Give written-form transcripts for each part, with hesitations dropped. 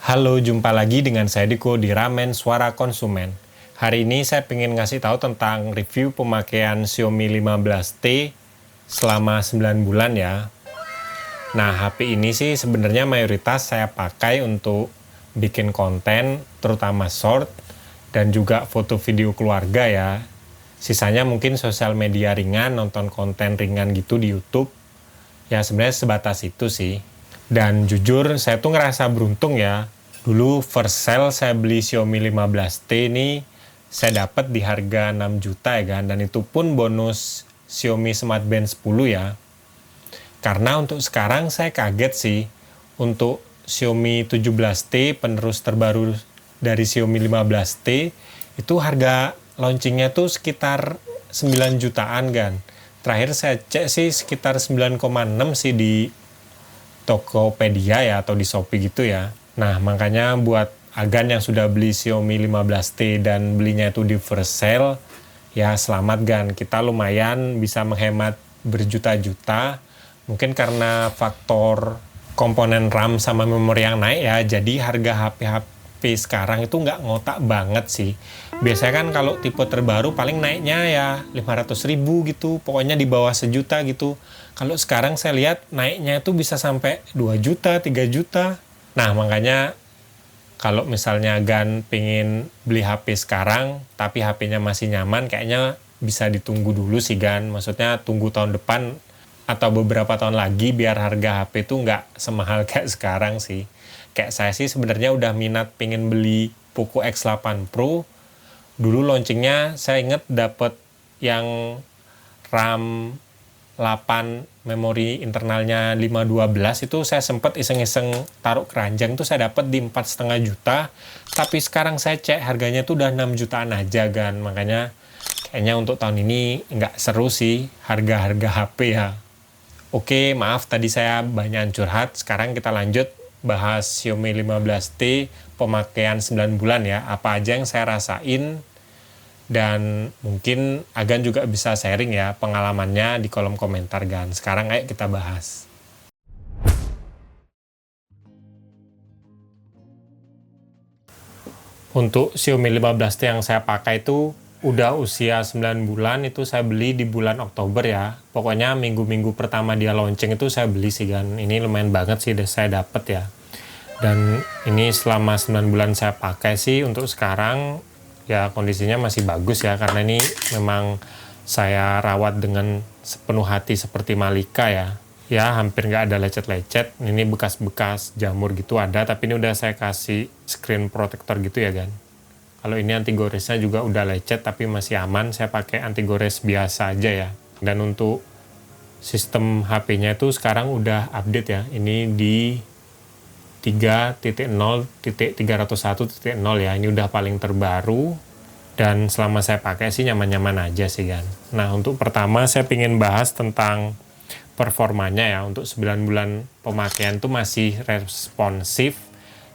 Halo, jumpa lagi dengan saya Diko di Ramen Suara Konsumen. Hari ini saya ingin ngasih tahu tentang review pemakaian Xiaomi 15T selama 9 bulan ya. Nah, HP ini sih sebenarnya mayoritas saya pakai untuk bikin konten, terutama short, dan juga foto video keluarga ya. Sisanya mungkin sosial media ringan, nonton konten ringan gitu di YouTube. Ya sebenarnya sebatas itu sih. Dan jujur saya tuh ngerasa beruntung ya. Dulu first sale saya beli Xiaomi 15T ini saya dapat di harga 6 juta ya kan. Dan itu pun bonus Xiaomi Smart Band 10 ya. Karena untuk sekarang saya kaget sih. Untuk Xiaomi 17T penerus terbaru dari Xiaomi 15T itu harga launchingnya tuh sekitar 9 jutaan kan. Terakhir saya cek sih sekitar 9,6 sih di Tokopedia ya atau di Shopee gitu ya. Nah, makanya buat Agan yang sudah beli Xiaomi 15T dan belinya itu di first sale, ya selamat Gan. Kita lumayan bisa menghemat berjuta-juta. Mungkin karena faktor komponen RAM sama memori yang naik ya, jadi harga HP sekarang itu nggak ngotak banget sih. Biasanya kan kalau tipe terbaru paling naiknya ya 500.000 gitu, pokoknya di bawah sejuta gitu. Kalau sekarang saya lihat naiknya itu bisa sampai 2 juta, 3 juta. Nah, makanya kalau misalnya Gan pengen beli HP sekarang, tapi HP-nya masih nyaman, kayaknya bisa ditunggu dulu sih Gan. Maksudnya tunggu tahun depan atau beberapa tahun lagi biar harga HP itu nggak semahal kayak sekarang sih. Kayak saya sih sebenarnya udah minat pengen beli Poco X8 Pro. Dulu launchingnya saya inget dapet yang RAM 8 memori internalnya 512 itu saya sempat iseng-iseng taruh keranjang tuh saya dapat di 4,5 juta, tapi sekarang saya cek harganya tuh udah 6 jutaan aja kan. Makanya kayaknya untuk tahun ini nggak seru sih harga-harga HP ya. Oke, maaf tadi saya banyak curhat. Sekarang kita lanjut bahas Xiaomi 15T pemakaian 9 bulan ya. Apa aja yang saya rasain, dan mungkin Agan juga bisa sharing ya pengalamannya di kolom komentar Gan. Sekarang ayo kita bahas. Untuk Xiaomi 15T yang saya pakai itu udah usia 9 bulan, itu saya beli di bulan Oktober ya. Pokoknya minggu-minggu pertama dia launching itu saya beli sih Gan. Ini lumayan banget sih saya dapet ya. Dan ini selama 9 bulan saya pakai sih untuk sekarang ya kondisinya masih bagus ya, karena ini memang saya rawat dengan sepenuh hati seperti Malika ya. Ya hampir nggak ada lecet-lecet, ini bekas-bekas jamur gitu ada, tapi ini udah saya kasih screen protector gitu ya kan. Kalau ini anti goresnya juga udah lecet tapi masih aman, saya pakai anti gores biasa aja ya. Dan untuk sistem HP-nya itu sekarang udah update ya, ini di 3.0.301.0 ya, ini udah paling terbaru dan selama saya pakai sih nyaman-nyaman aja sih kan. Nah, untuk pertama saya ingin bahas tentang performanya ya. Untuk 9 bulan pemakaian tuh masih responsif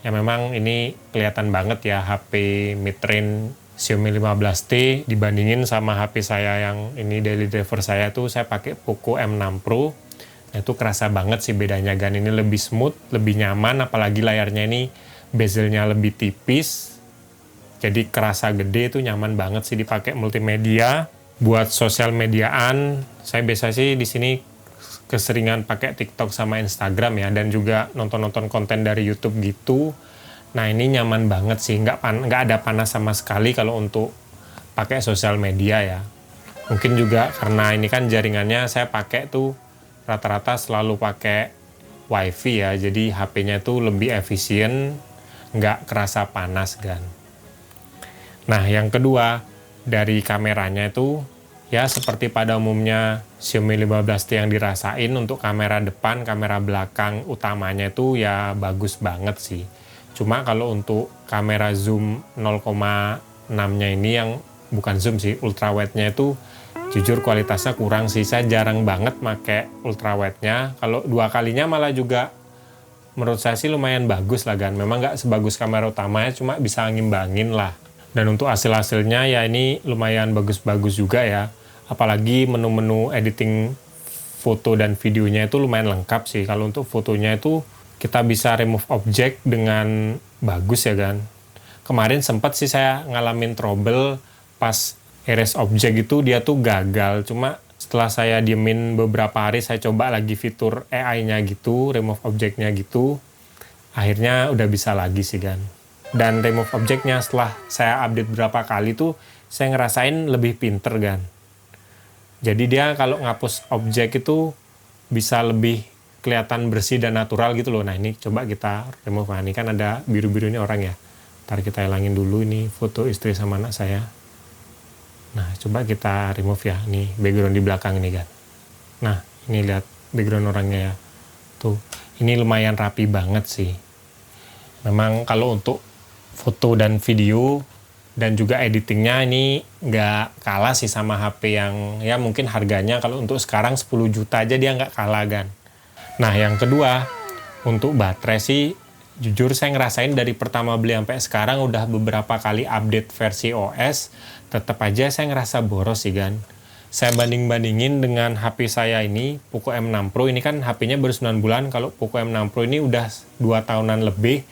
ya, memang ini kelihatan banget ya HP mid-range Xiaomi 15T dibandingin sama HP saya yang ini daily driver saya tuh saya pakai Poco M6 Pro. Nah, itu kerasa banget sih bedanya Gan. Ini lebih smooth, lebih nyaman, apalagi layarnya ini bezelnya lebih tipis. Jadi kerasa gede, itu nyaman banget sih dipakai multimedia. Buat sosial mediaan, saya biasa sih di sini keseringan pakai TikTok sama Instagram ya, dan juga nonton-nonton konten dari YouTube gitu. Nah, ini nyaman banget sih, nggak ada panas sama sekali kalau untuk pakai sosial media ya. Mungkin juga karena ini kan jaringannya saya pakai tuh rata-rata selalu pakai wifi ya, jadi HP-nya tuh lebih efisien, nggak kerasa panas kan. Nah, yang kedua dari kameranya itu ya seperti pada umumnya Xiaomi 15T yang dirasain, untuk kamera depan, kamera belakang utamanya itu ya bagus banget sih. Cuma kalau untuk kamera zoom 0,6-nya ini yang bukan zoom sih, ultrawide-nya itu jujur kualitasnya kurang sih. Saya jarang banget pakai ultrawide-nya. Kalau 2 kalinya malah juga menurut saya sih lumayan bagus lah kan. Memang nggak sebagus kamera utamanya, cuma bisa ngimbangin lah. Dan untuk hasil-hasilnya ya ini lumayan bagus-bagus juga ya. Apalagi menu-menu editing foto dan videonya itu lumayan lengkap sih. Kalau untuk fotonya itu kita bisa remove object dengan bagus ya kan. Kemarin sempat sih saya ngalamin trouble pas erase object itu dia tuh gagal. Cuma setelah saya diemin beberapa hari, saya coba lagi fitur AI-nya gitu, remove object-nya gitu. Akhirnya udah bisa lagi sih kan. Dan remove object-nya setelah saya update berapa kali tuh, saya ngerasain lebih pinter kan. Jadi dia kalau ngapus objek itu bisa lebih kelihatan bersih dan natural gitu loh. Nah ini coba kita remove. Nah ini kan ada biru-biru ini orang ya. Ntar kita hilangin dulu ini foto istri sama anak saya. Nah, coba kita remove ya. Nih, background di belakang ini kan. Nah, ini lihat background orangnya ya. Tuh, ini lumayan rapi banget sih. Memang kalau untuk foto dan video dan juga editingnya ini nggak kalah sih sama HP yang ya mungkin harganya kalau untuk sekarang 10 juta aja dia nggak kalah kan. Nah, yang kedua, untuk baterai sih jujur saya ngerasain dari pertama beli sampai sekarang udah beberapa kali update versi OS, tetap aja saya ngerasa boros sih kan. Saya banding-bandingin dengan HP saya ini, Poco M6 Pro, ini kan HP-nya baru 9 bulan, kalau Poco M6 Pro ini udah 2 tahunan lebih,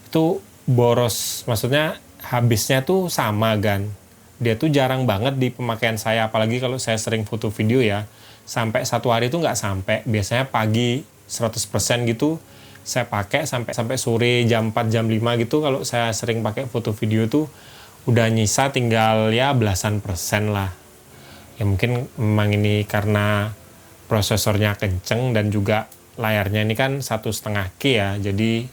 itu boros, maksudnya habisnya tuh sama kan. Dia tuh jarang banget di pemakaian saya, apalagi kalau saya sering foto video ya, sampai satu hari itu nggak sampai, biasanya pagi 100% gitu, saya pakai sampai sore jam 4 jam 5 gitu. Kalau saya sering pakai foto video tuh udah nyisa tinggal ya belasan persen lah. Ya mungkin memang ini karena prosesornya kenceng dan juga layarnya ini kan 1,5K ya, jadi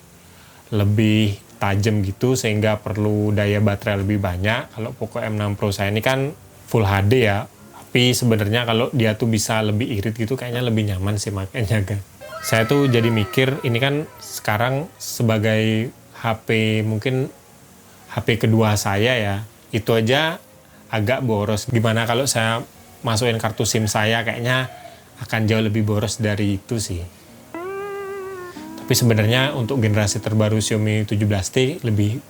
lebih tajam gitu sehingga perlu daya baterai lebih banyak. Kalau Poco M6 Pro saya ini kan Full HD ya, tapi sebenarnya kalau dia tuh bisa lebih irit gitu kayaknya lebih nyaman sih makanya kan. Saya tuh jadi mikir, ini kan sekarang sebagai HP, mungkin HP kedua saya ya, itu aja agak boros. Gimana kalau saya masukin kartu SIM saya, kayaknya akan jauh lebih boros dari itu sih. Tapi sebenarnya untuk generasi terbaru Xiaomi 17T lebih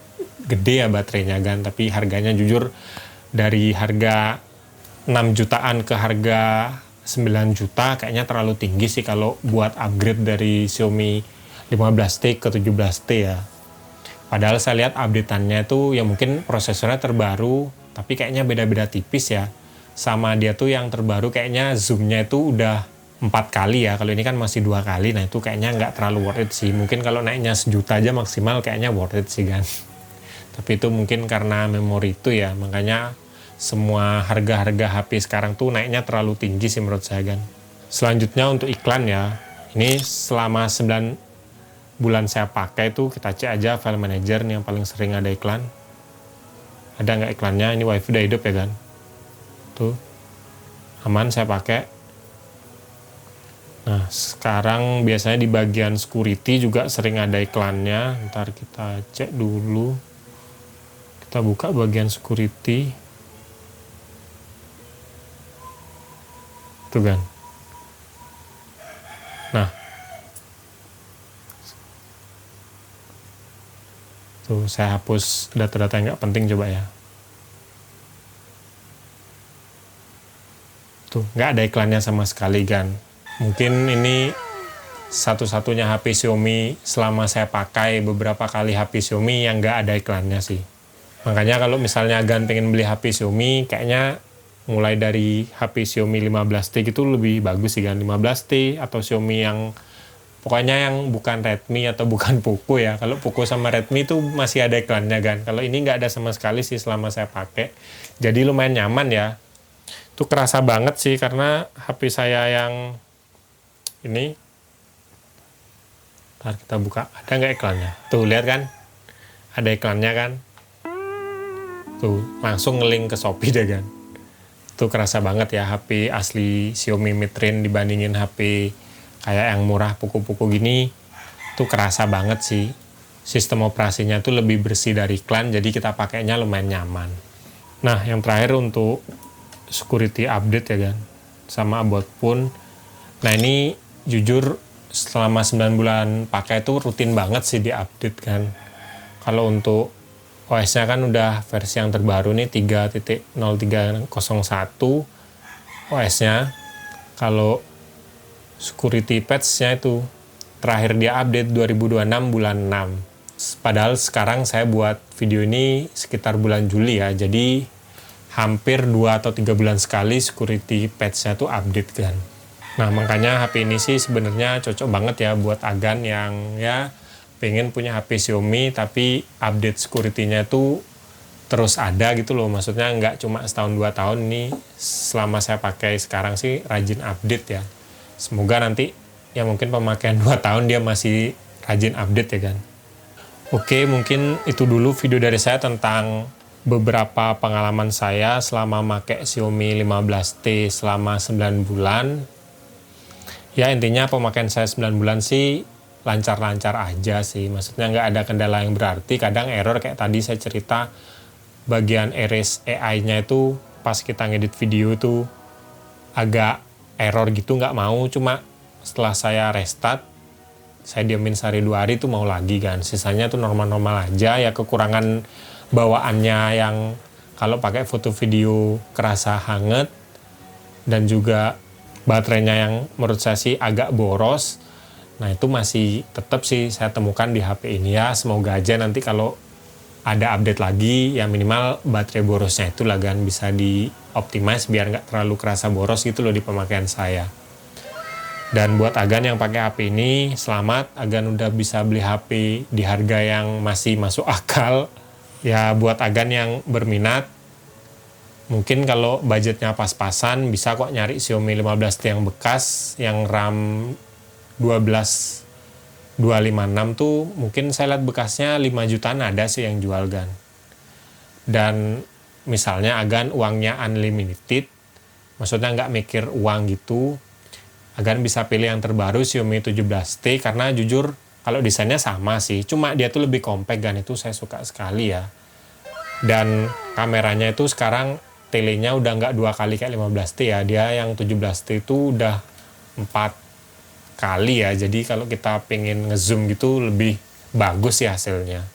gede ya baterainya kan, tapi harganya jujur dari harga 6 jutaan ke harga 9 juta kayaknya terlalu tinggi sih kalau buat upgrade dari Xiaomi 15T ke 17T ya. Padahal saya lihat update-annya itu ya mungkin prosesornya terbaru, tapi kayaknya beda-beda tipis ya. Sama dia tuh yang terbaru kayaknya zoom-nya itu udah 4 kali ya, kalau ini kan masih 2 kali, nah itu kayaknya nggak terlalu worth it sih. Mungkin kalau naiknya sejuta aja maksimal kayaknya worth it sih kan. Tapi itu mungkin karena memori itu ya, makanya semua harga-harga HP sekarang tuh naiknya terlalu tinggi sih menurut saya kan. Selanjutnya untuk iklan ya, ini selama 9 bulan saya pakai tuh kita cek aja file manager nih yang paling sering ada iklan. Ada nggak iklannya? Ini wifi udah hidup ya kan. Tuh, aman saya pakai. Nah sekarang biasanya di bagian security juga sering ada iklannya. Ntar kita cek dulu. Kita buka bagian security. Tuh kan. Nah, tuh saya hapus data-data yang nggak penting coba ya. Tuh nggak ada iklannya sama sekali kan. Mungkin ini satu-satunya HP Xiaomi selama saya pakai beberapa kali HP Xiaomi yang nggak ada iklannya sih. Makanya kalau misalnya Gan pengen beli HP Xiaomi, kayaknya mulai dari HP Xiaomi 15T gitu lebih bagus sih kan, 15T atau Xiaomi yang pokoknya yang bukan Redmi atau bukan Poco ya. Kalau Poco sama Redmi itu masih ada iklannya kan. Kalau ini nggak ada sama sekali sih selama saya pakai. Jadi lumayan nyaman ya. Itu kerasa banget sih karena HP saya yang ini. Ntar kita buka, ada nggak iklannya? Tuh lihat kan, ada iklannya kan. Tuh langsung ngelink ke Shopee deh kan. Itu kerasa banget ya HP asli Xiaomi mid-range dibandingin HP kayak yang murah Poco-Poco gini. Itu kerasa banget sih. Sistem operasinya tuh lebih bersih dari iklan, jadi kita pakainya lumayan nyaman. Nah yang terakhir untuk security update ya kan, sama about pun. Nah ini jujur selama 9 bulan pakai itu rutin banget sih diupdate kan. Kalau untuk OS-nya kan udah versi yang terbaru nih 3.0301 OS-nya. Kalau security patch-nya itu Terakhir dia update 2026 bulan 6. Padahal sekarang saya buat video ini sekitar bulan Juli ya, jadi hampir 2 atau 3 bulan sekali security patch-nya tuh update kan. Nah makanya HP ini sih sebenarnya cocok banget ya buat agan yang ya pengen punya HP Xiaomi tapi update security-nya tuh terus ada gitu loh, maksudnya nggak cuma setahun 2 tahun. Ini selama saya pakai sekarang sih rajin update ya. Semoga nanti ya mungkin pemakaian 2 tahun dia masih rajin update ya kan. Oke, mungkin itu dulu video dari saya tentang beberapa pengalaman saya selama pakai Xiaomi 15T selama 9 bulan. Ya intinya pemakaian saya 9 bulan sih lancar-lancar aja sih, maksudnya nggak ada kendala yang berarti. Kadang error kayak tadi saya cerita, bagian erase AI-nya itu pas kita ngedit video tuh agak error gitu, nggak mau. Cuma setelah saya restart, saya diamin sehari 2 hari tuh mau lagi kan. Sisanya tuh normal-normal aja ya, kekurangan bawaannya yang kalau pakai foto video kerasa hangat, dan juga baterainya yang menurut saya sih agak boros. Nah itu masih tetap sih saya temukan di HP ini ya. Semoga aja nanti kalau ada update lagi ya minimal baterai borosnya itu lah kan bisa dioptimize biar nggak terlalu kerasa boros gitu loh di pemakaian saya. Dan buat agan yang pakai HP ini, selamat, agan udah bisa beli HP di harga yang masih masuk akal. Ya buat agan yang berminat, mungkin kalau budgetnya pas-pasan bisa kok nyari Xiaomi 15T yang bekas yang RAM 12256 tuh mungkin saya lihat bekasnya 5 jutaan ada sih yang jual kan. Dan misalnya agan uangnya unlimited, maksudnya nggak mikir uang gitu, agan bisa pilih yang terbaru Xiaomi 17T karena jujur kalau desainnya sama sih, cuma dia tuh lebih compact kan, itu saya suka sekali ya. Dan kameranya itu sekarang telenya udah nggak 2 kali kayak 15T ya, dia yang 17T itu udah 4 kali ya, jadi kalau kita pengen ngezoom gitu lebih bagus sih hasilnya.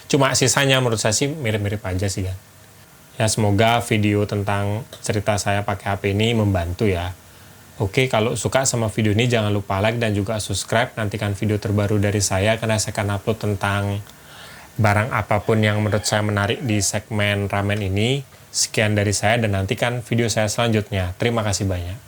Cuma sisanya menurut saya sih mirip-mirip aja sih kan. Ya semoga video tentang cerita saya pakai HP ini membantu ya. Oke, kalau suka sama video ini jangan lupa like dan juga subscribe. Nantikan video terbaru dari saya karena saya akan upload tentang barang apapun yang menurut saya menarik di segmen ramen ini. Sekian dari saya dan nantikan video saya selanjutnya. Terima kasih banyak.